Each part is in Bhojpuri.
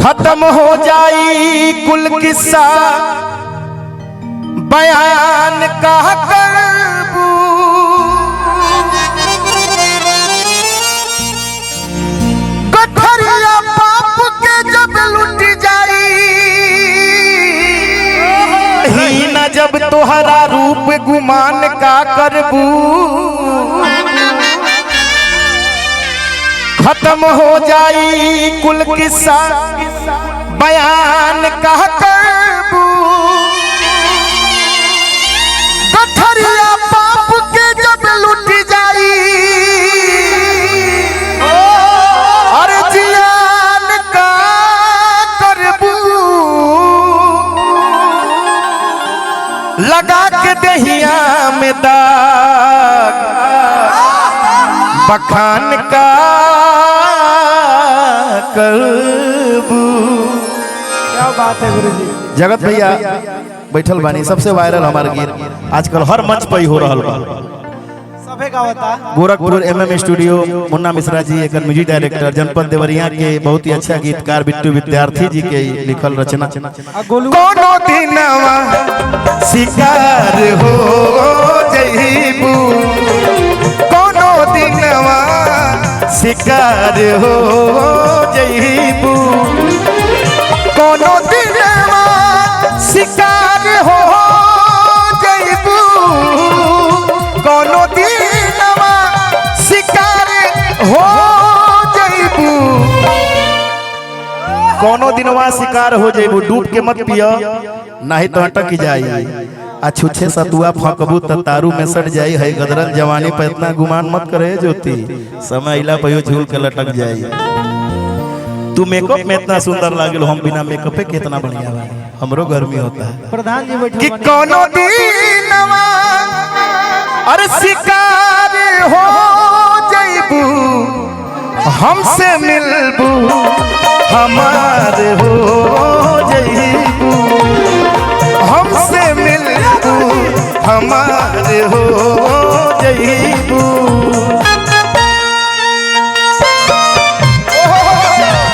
खत्म हो जाई कुल किस्सा बयान का करबू गठरिया पाप के जब लुट जाई ही न जब तोहरा रूप गुमान का करबू खत्म हो जाई कुल किस्सा बयान का करबू गठरिया पाप के जब लुट जाई और जियान का करबू लगा के दहिया में दाग बखान का करबू। क्या बात है गुरुजी। जगत भैया बैठल बानी सबसे वायरल हमारे गीत आजकल हर मंच पर ही हो रहा बा। सबे का होता गोरखपुर MM स्टूडियो मुन्ना मिश्रा जी एक म्यूजिक डायरेक्टर जनपद देवरिया के बहुत ही अच्छा गीतकार बिट्टू विद्यार्थी जी के लिखल रचना कोनो दिनवा शिकार हो जइबू कोनो दिनवा शिकार हो जइबू कोनो दिनवा शिकार हो जइबू कोनो दिनवा शिकार हो जइबू कोनो दिनवा शिकार हो जइबू डूब के मत पियो नहीं तो अटक जाई आ छुछे सतुआ फकबू त तारू में सट जाई है गदरल जवानी पे इतना गुमान मत करे ज्योति समय इला पयो झूल के लटक जाई। तू मेकअप में इतना सुंदर लागल हम बिना मेकअप के कितना बढ़िया बा हमरो गर्मी होता है प्रधान जी बैठे कि कोनो दिनवा अरे शिकार हो जइबू हमसे मिलबू हमार हो जइबू हमसे मिलबू हमार हो जइबू।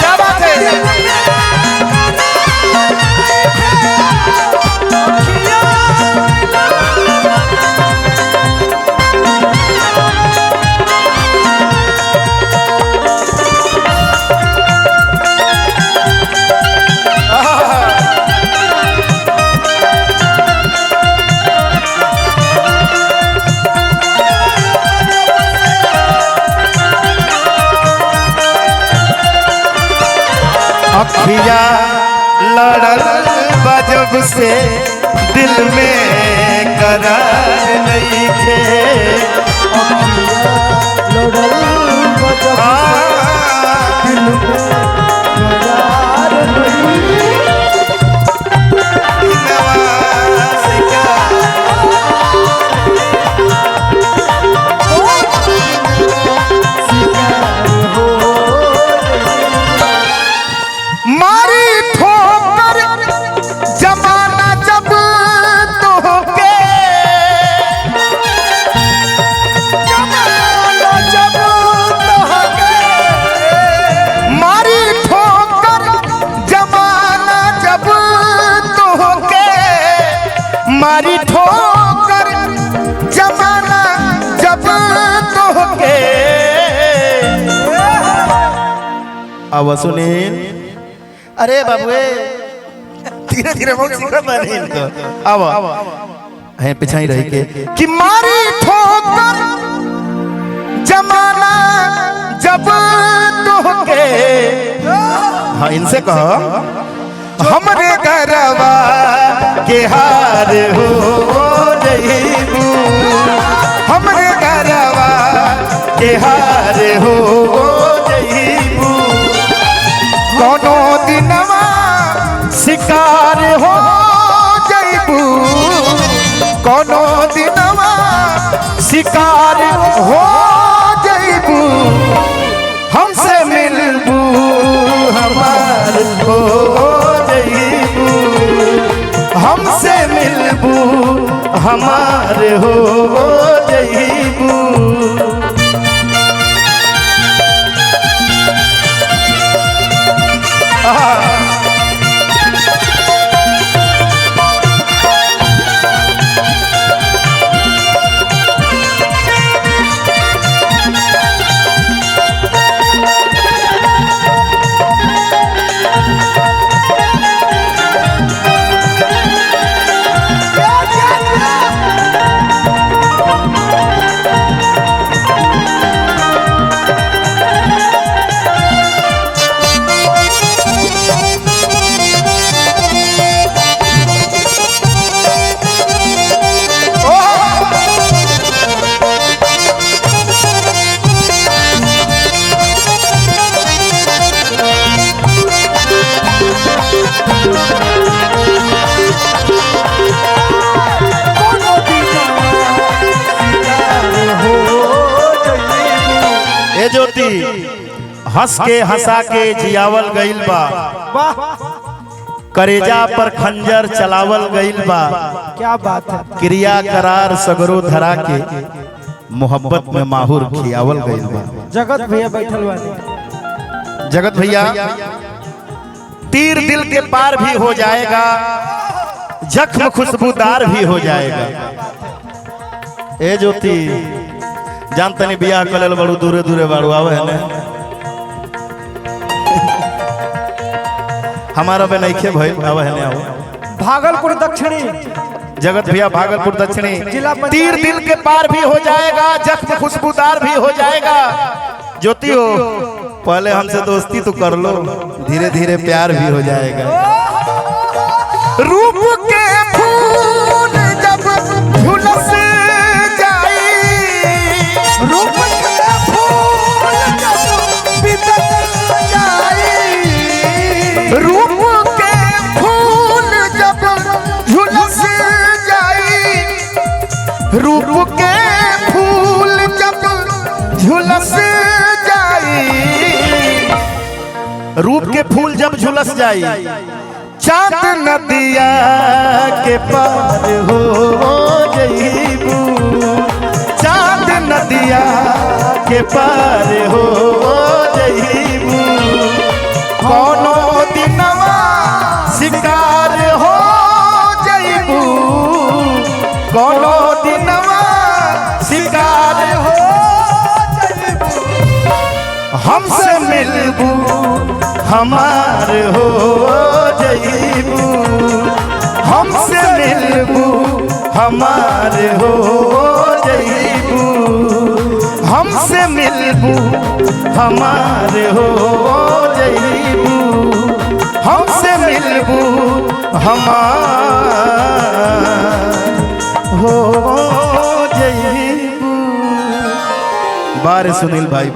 क्या बात है अखिया लड़ल बजब से दिल में करार नहीं थे लड़ल बजब से दिल में करार नहीं मारी ठोकर जमाना जब तोहके अब सुनील अरे बाबू धीरे धीरे बहुत सीखत है इनको अब है पीछे ही रह के कि मारी ठोकर जमाना जब तोहके हाँ इनसे कहो हमरे घरवा के हार हो जइबू हमरे घरवा के हार हो जइबू कोनो दिनवा शिकार हो जइबू कोनो दिनवा शिकार हो जइबू हमसे मिलबू हमार हो हमसे मिलबू हमार हो जइबू। ए ज्योति हंस के हंसा के जियावल गइल बा, करेजा पर खंजर चलावल गइल बा, क्या बात है। क्रिया करार सगरो धरा के मोहब्बत में माहुर खियावल गइल बा। जगत भैया बैठल वाले, जगत भैया तीर दिल के पार भी हो जाएगा, जख्म खुशबूदार भी हो जाएगा। ए ज्योति जानते नहीं बियाह कलल बड़ू दूरे दूरे बाड़ू आवे है ने हमारा बे नइखे भइल आवे है ने आओ। भागलपुर दक्षिणी जगत भैया भागलपुर दक्षिणी जिला पंचायत। तीर दिल के पार भी हो जाएगा, जख्म खुशबूदार भी हो जाएगा। ज्योति हो पहले हमसे दोस्ती तो कर लो, धीरे धीरे प्यार भी हो जाएगा। रूप के फूल जब झुलस जाई, रूप के फूल जब बितर जाई, रूप के फूल जब झुलस जाई, रूप के फूल जब झुलस जाई, रूप के फूल जब झुलस जाई, चांद नदिया के पार हो जइबू, चांद नदिया के पार हो जइबू, कोनो दिनवा शिकार हो जइबू, कोनो दिनवा शिकार हो जइबू, हमसे मिलबू हमार हो जइबू, हमसे मिलबू हमार हो जइबू, हमसे मिलबू हमार हो जइबू, हमसे मिलबू हमार हो जइबू। बार सुनील भाई।